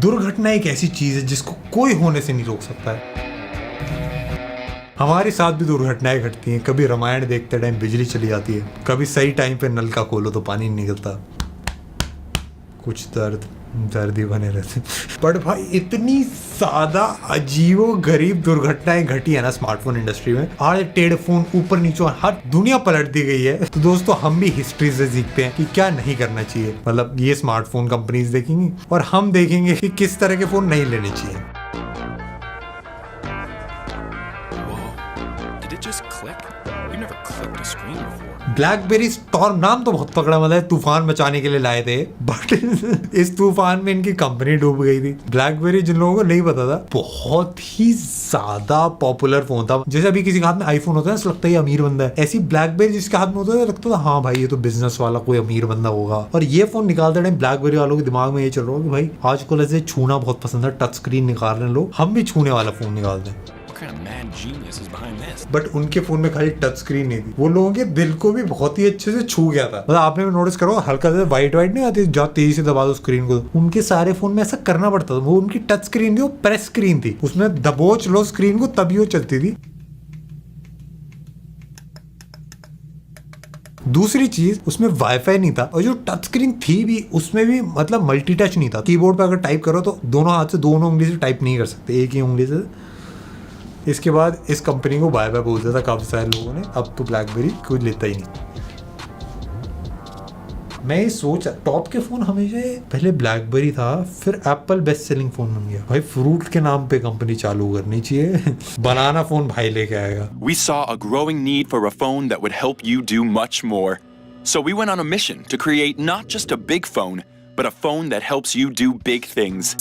दुर्घटना एक ऐसी चीज है जिसको कोई होने से नहीं रोक सकता है। हमारे साथ भी दुर्घटनाएं घटती हैं। कभी रामायण देखते टाइम बिजली चली जाती है, कभी सही टाइम पे नल का खोलो तो पानी नहीं निकलता, कुछ दर्द ही बने रहते। बट भाई इतनी ज्यादा अजीबो गरीब दुर्घटनाएं घटी है ना स्मार्टफोन इंडस्ट्री में, आड़े टेढ़े फोन ऊपर नीचे हर दुनिया पलट दी गई है। तो दोस्तों हम भी हिस्ट्री से सीखते हैं कि क्या नहीं करना चाहिए। मतलब ये स्मार्टफोन कंपनीज देखेंगी और हम देखेंगे कि किस तरह के फोन नहीं लेने चाहिए। ब्लैकबेरी स्टॉर्म नाम तो बहुत तगड़ा, मतलब तूफान मचाने के लिए लाए थे, बट इस तूफान में इनकी कंपनी डूब गई थी। ब्लैकबेरी जिन लोगों को नहीं पता था, बहुत ही ज्यादा पॉपुलर फोन था। जैसे अभी किसी के हाथ में आईफोन होता है ना, लगता है अमीर बंदा है, ऐसी ब्लैकबेरी जिसके हाथ में होता है लगता था हाँ भाई ये तो बिजनेस वाला कोई अमीर बंदा होगा। और ये फोन निकालते टाइम ब्लैकबेरी वालों के दिमाग में ये चल रहा है कि भाई आजकल ऐसे छूना बहुत पसंद है, टच स्क्रीन निकाल रहे हैं लोग, हम भी छूने वाला फोन निकाल दें। बट उनके फोन में खाली टच स्क्रीन नहीं थी, वो लोगों के दिल को भी बहुत ही अच्छे से छू गया था। मतलब आपने भी नोटिस करो, हल्का से व्हाइट नहीं आती, जब तेजी से दबा दो स्क्रीन को, उनके सारे फोन में ऐसा करना पड़ता था। वो उनकी टच स्क्रीन थी, वो प्रेस स्क्रीन थी, उसमें दबोच लो स्क्रीन को तभी वो चलती थी। दूसरी चीज, उसमें वाईफाई नहीं था, और जो टच स्क्रीन थी भी उसमें भी मतलब मल्टी टच नहीं था। कीबोर्ड पे अगर टाइप करो तो दोनों हाथ से दोनों उंगली से टाइप नहीं कर सकते, एक ही उंगली से। इसके बाद इस कंपनी को बाय बाय बोलता था काफी सारे लोगों ने, अब तो ब्लैकबेरी कोई लेता ही नहीं। मैं ये सोचा टॉप के फोन हमेशा पहले ब्लैकबेरी था, फिर एप्पल बेस्ट सेलिंग फोन बन गया। भाई फ्रूट के नाम पे कंपनी चालू करनी चाहिए। बनाना फोन भाई लेके आएगा। We saw a growing need for a phone that would help you do much more. So we went on a mission to create not just a big phone, but a phone that helps you do big things.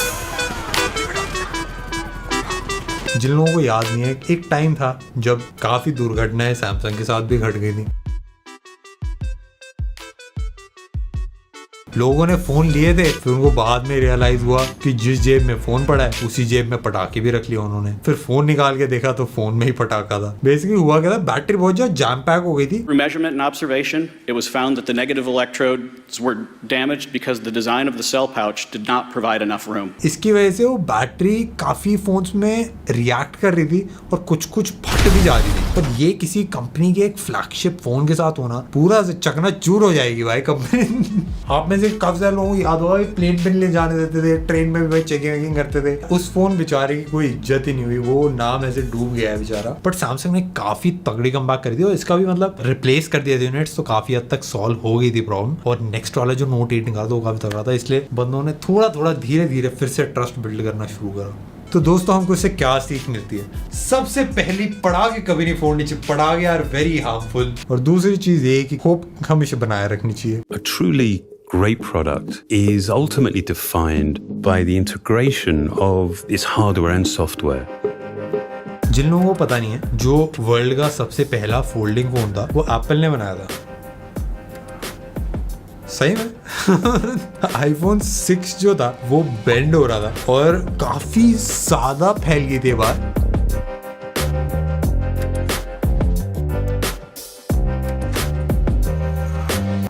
जिन लोगों को याद नहीं है, एक time था जब काफी दुर्घटनाएं सैमसंग के साथ भी घट गई थी। लोगों ने फोन लिए थे, फिर उनको बाद में रियलाइज हुआ कि जिस जेब में फोन पड़ा है उसी जेब में पटाखे भी रख लिया उन्होंने। फिर फोन निकाल के देखा तो फोन में ही पटाखा था। बेसिकली हुआ क्या था, बैटरी बहुत ज्यादा जैम पैक हो गई थी। Through measurement and observation, it was found that the negative electrodes were damaged because the design of the cell pouch did not provide enough room. इसकी वजह से वो बैटरी काफी फोन्स में रिएक्ट कर रही थी और कुछ फट भी जा रही थी। पर ये किसी कंपनी के एक फ्लैगशिप फोन के साथ होना, पूरा चकनाचूर हो जाएगी भाई कंपनी। आप में से काफी सारे लोगों को याद होगा प्लेन पे ले जाने देते थे, ट्रेन में भी भाई चेकिंग करते थे। उस फोन बेचारे की कोई इज्जत ही नहीं हुई, वो नाम ऐसे डूब गया है बेचारा। बट सैमसंग ने काफी तगड़ी कमबैक कर दी और इसका भी मतलब रिप्लेस कर दिया यूनिट्स, तो काफी हद तक सॉल्व हो गई थी प्रॉब्लम। और नेक्स्ट वाला जो नोट 8 निकाला था वो काफी तगड़ा था, इसलिए बंदों ने थोड़ा धीरे धीरे फिर से ट्रस्ट बिल्ड करना शुरू करा। तो दोस्तों हमको इससे क्या सीख मिलती है? सबसे पहली, पटाखे कभी नहीं फोड़नी चाहिए, पटाखे आर वेरी हार्मफुल। और दूसरी चीज ये कि होप हमेशा बनाए रखनी चाहिए। A truly great product is ultimately defined by the integration of its hardware and software. जिन लोगों को पता नहीं है, जो वर्ल्ड का सबसे पहला फोल्डिंग फोन था वो एप्पल ने बनाया था। सही में आईफोन 6 जो था वो बेंड हो रहा था और काफी ज्यादा फैल गई थी बात।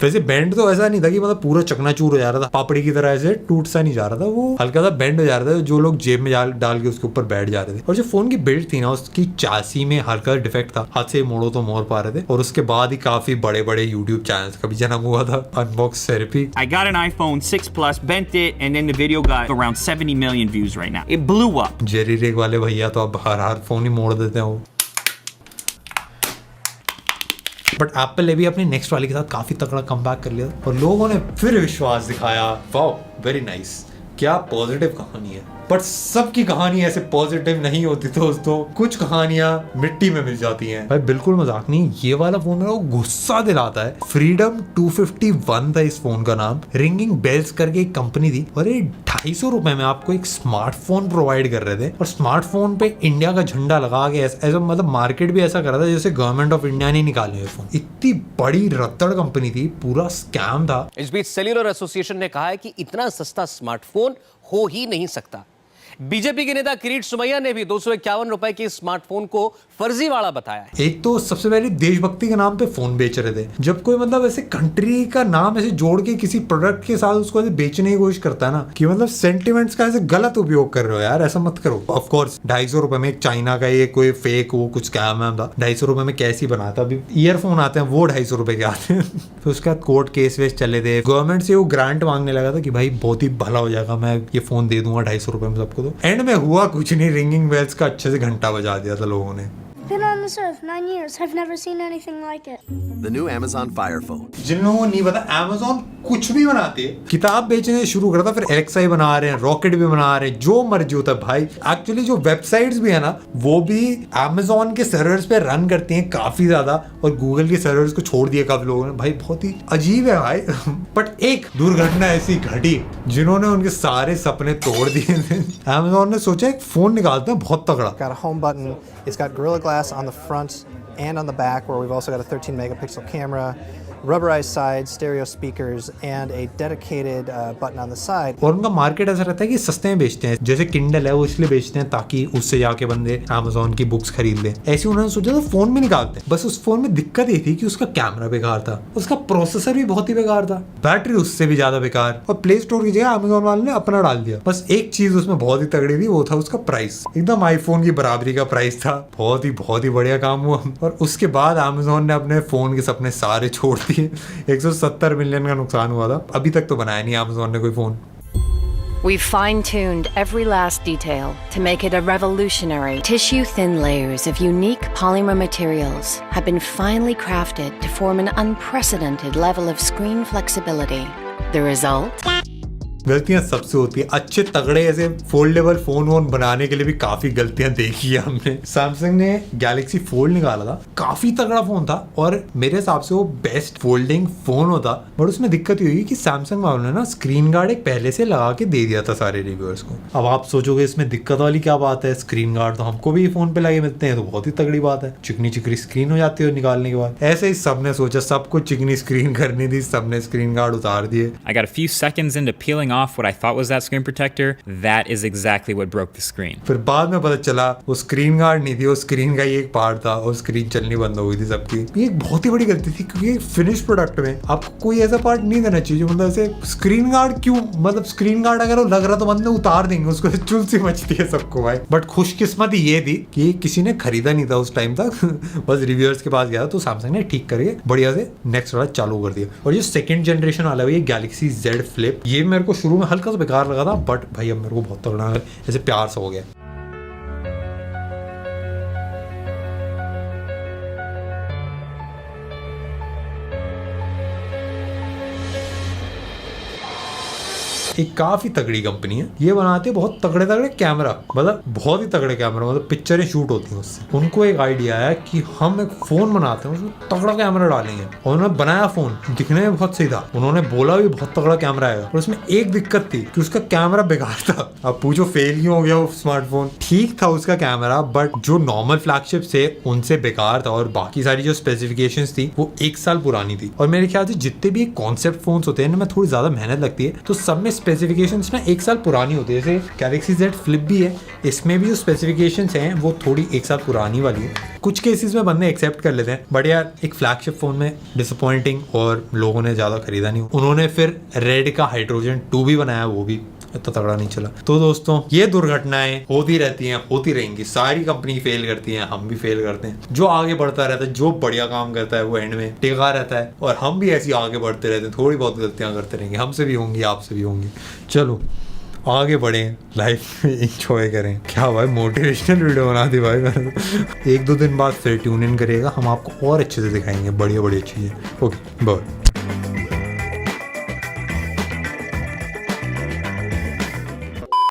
वैसे बेंड तो ऐसा नहीं था कि मतलब पूरा चकनाचूर हो जा रहा था, पापड़ी की तरह ऐसे टूट सा नहीं जा रहा था, वो हल्का सा बेंड हो जा रहा था, जो लोग जेब में डाल के उसके ऊपर बैठ जा रहे थे। और जो फोन की बिल्ड थी ना, उसकी चासी में हल्का डिफेक्ट था, हाथ से मोड़ो तो मोड़ पा रहे थे। और उसके बाद ही काफी बड़े बड़े यूट्यूब चैनल्स का भी जन्म हुआ था। Unbox therapy. I got an iPhone 6 Plus, bent it, and then the video got around 70 million views right now. It blew up. Jerry रेग वाले भैया तो अब हर फोन ही मोड़ देते हैं वो। बट एप्पल ने भी अपने नेक्स्ट वाले के साथ काफी तगड़ा कमबैक कर लिया और लोगों ने फिर विश्वास दिखाया। वाओ, वेरी नाइस, क्या पॉजिटिव कहानी है। पर सबकी कहानी ऐसे पॉजिटिव नहीं होती दोस्तों, कुछ कहानियां मिट्टी में मिल जाती हैं। भाई बिल्कुल मजाक नहीं, ये वाला फोन मेरा गुस्सा दिलाता है। फ्रीडम 251 था इस फोन का नाम। रिंगिंग बेल्स करके एक कंपनी थी और ये 250 रुपए में आपको एक स्मार्टफोन प्रोवाइड कर रहे थे। और स्मार्टफोन पे इंडिया का झंडा लगा के ऐसा मतलब मार्केट भी ऐसा कर रहा था जैसे गवर्नमेंट ऑफ इंडिया ने निकाले हुए फोन। इतनी बड़ी रत्तड़ कंपनी थी, पूरा स्कैम था। इस बीच सेल्यूलर एसोसिएशन ने कहा है कि इतना सस्ता स्मार्टफोन हो ही नहीं सकता। बीजेपी के नेता किरीट सोमैया ने भी 251 रुपए के स्मार्टफोन को फर्जीवाड़ा बताया है। एक तो सबसे पहले देशभक्ति के नाम पे फोन बेच रहे थे। जब कोई मतलब ऐसे कंट्री का नाम ऐसे जोड़ के किसी प्रोडक्ट के साथ उसको ऐसे बेचने की कोशिश करता है ना, कि मतलब सेंटिमेंट्स का ऐसे गलत उपयोग कर रहे हो यार, ऐसा मत करो। ऑफ कोर्स 250 रुपए में एक चाइना का ये कोई फेक वो कुछ स्कैम था, 250 रुपए में कैसी बनाता। अभी ईयरफोन आते हैं वो 250 रुपए के आते हैं। फिर उसके बाद कोर्ट केस वेस चले थे, गवर्नमेंट से वो ग्रांट मांगने लगा था कि भाई बहुत ही भला हो जाएगा, मैं ये फोन दे दूंगा 250 रुपए में सबको। तो एंड में हुआ कुछ नहीं, रिंगिंग बेल्स का अच्छे से घंटा बजा दिया था लोगों ने। Been on this earth 9 years. I've never seen anything like it. The new Amazon Fire Phone. जिन लोगों को नहीं पता, Amazon कुछ भी बनाते हैं। किताब बेचने शुरू करता, फिर Alexa ही बना रहे हैं, रॉकेट भी बना रहे हैं, जो मर्जी होता है भाई। एक्चुअली जो वेबसाइट्स भी है ना, वो भी Amazon के सर्वर्स पे रन करती हैं काफी ज्यादा, और गूगल के सर्वर्स को छोड़ दिया काफी लोगों ने। भाई बहुत ही अजीब है भाई। बट एक दुर्घटना ऐसी घटी जिन्होंने उनके सारे सपने तोड़ दिए थे। Amazon ने सोचा एक फोन निकालते हैं बहुत तगड़ा। Got a home button. It's got Gorilla Glass on the front and on the back, where we've also got a 13 megapixel camera, rubberized sides, stereo speakers, and a dedicated button on the side. और उनका market ऐसा रहता है कि सस्ते में बेचते हैं, जैसे किंडल है वो इसलिए बेचते हैं ताकि उससे जाके बंदे Amazon की बुक्स खरीद लें। ऐसे उन्होंने सोचा तो फोन भी निकालते हैं। बस उस फोन में दिक्कत ये थी कि उसका कैमरा बेकार था, उसका प्रोसेसर भी बहुत ही बेकार था, बैटरी उससे भी ज्यादा बेकार, और प्ले स्टोर की जगह Amazon वाले ने अपना डाल दिया। बस एक चीज उसमें बहुत ही तगड़ी थी, वो था उसका प्राइस। एकदम आईफोन की बराबरी का प्राइस था। बहुत ही बढ़िया काम हुआ। और उसके बाद Amazon ने अपने फोन के सपने सारे छोड़ दिए। 170 मिलियन का नुकसान हुआ था। अभी तक तो बनाया नहीं Amazon ने कोई phone. We've fine-tuned every last detail to make it a revolutionary. Tissue-thin layers of unique polymer materials have been finely crafted to form an unprecedented level of screen flexibility. The result? गलतियां सबसे होती है। अच्छे तगड़े ऐसे foldable phone बनाने के लिए भी काफी गलतियां देखी है हमने। सैमसंग ने गैलेक्सी फोल्ड निकाला था, काफी तगड़ा फोन था और मेरे हिसाब से वो बेस्ट फोल्डिंग फोन होता। बट उसमें दिक्कत ये हुई कि सैमसंग वालों ने ना स्क्रीन गार्ड एक पहले से लगा के दे दिया था सारे रिव्यूअर्स को। अब आप सोचोगे इसमें दिक्कत वाली क्या बात है, स्क्रीन गार्ड तो हमको भी फोन पे लगे मिलते हैं, तो बहुत ही तगड़ी बात है। चिकनी चिकनी स्क्रीन हो जाती है निकालने के बाद। ऐसे ही सबने सोचा, सबको चिकनी स्क्रीन करनी थी, सबने स्क्रीन गार्ड उतार दिए। I got a few seconds into peeling off what I thought was that screen protector. That is exactly what broke the screen. फिर बाद में पता चला वो स्क्रीन गार्ड नहीं थी, वो स्क्रीन का ही एक पार्ट था और स्क्रीन चलनी बंद हो गई थी सबकी। ये एक बहुत ही बड़ी गलती थी, क्योंकि फिनिश प्रोडक्ट में आपको कोई ऐसा पार्ट नहीं देना चाहिए मतलब ऐसे स्क्रीन गार्ड क्यों, मतलब स्क्रीन गार्ड अगर वो लग रहा तो बंदे उतार देंगे उसको, चुल सी मचती है सबको भाई। बट खुशकिस्मती ये थी कि किसी ने खरीदा नहीं था उस टाइम तक। बस रिव्यूअर्स के पास गया तो सैमसंग ने ठीक करके बढ़िया से नेक्स्ट वाला चालू कर दिया। और ये सेकंड जनरेशन वाला है ये गैलेक्सी Z Flip, ये मेरे को शुरू में हल्का सा बेकार लगा था, बट भाई अब मेरे को बहुत तगड़ा ऐसे प्यार सा हो गया। एक काफी तगड़ी कंपनी है, ये बनाते हैं बहुत तगड़े तगड़े कैमरा, मतलब बहुत ही तगड़े कैमरा, मतलब पिक्चरें शूट होती हैं उससे। उनको एक आइडिया है कि हम एक फोन बनाते हैं उसमें तगड़ा कैमरा डालेंगे, और उन्होंने बनाया फोन, दिखने में बहुत सही था, उन्होंने बोला भी बहुत तगड़ा कैमरा आएगा, और उसमें एक दिक्कत थी कि उसका कैमरा बेकार था। अब पूछो फेल क्यों हो गया वो स्मार्टफोन। ठीक था उसका कैमरा, बट जो नॉर्मल फ्लैगशिप से उनसे बेकार था, और बाकी सारी जो स्पेसिफिकेशंस थी वो 1 साल पुरानी थी। और मेरे ख्याल से जितने भी कॉन्सेप्ट फोन्स होते हैं इनमें थोड़ी ज्यादा मेहनत लगती है, तो सब में स्पेसिफिकेशंस ना 1 साल पुरानी होती है। जैसे गैलेक्सी Z Flip भी है, इसमें भी जो स्पेसिफिकेशंस हैं वो थोड़ी 1 साल पुरानी वाली है। कुछ केसेस में बंदे एक्सेप्ट कर लेते हैं, बट यार एक फ्लैगशिप फोन में डिसअपॉइंटिंग, और लोगों ने ज्यादा खरीदा नहीं। उन्होंने फिर रेड का हाइड्रोजन 2 भी बनाया, वो भी इतना तगड़ा नहीं चला। तो दोस्तों ये दुर्घटनाएं होती रहती हैं, होती रहेंगी, सारी कंपनी फेल करती हैं, हम भी फेल करते हैं। जो आगे बढ़ता रहता है, जो बढ़िया काम करता है वो एंड में टिका रहता है, और हम भी ऐसे आगे बढ़ते रहते हैं, थोड़ी बहुत गलतियां करते रहेंगे, हमसे भी होंगी, आपसे भी होंगी। चलो आगे बढ़ें, लाइफ एंजॉय करें। क्या भाई मोटिवेशनल वीडियो बना दी भाई मैंने। 1-2 दिन बाद फिर ट्यून इन करिएगा, हम आपको और अच्छे से दिखाएंगे बढ़िया बढ़िया चीज़ें। Okay bye.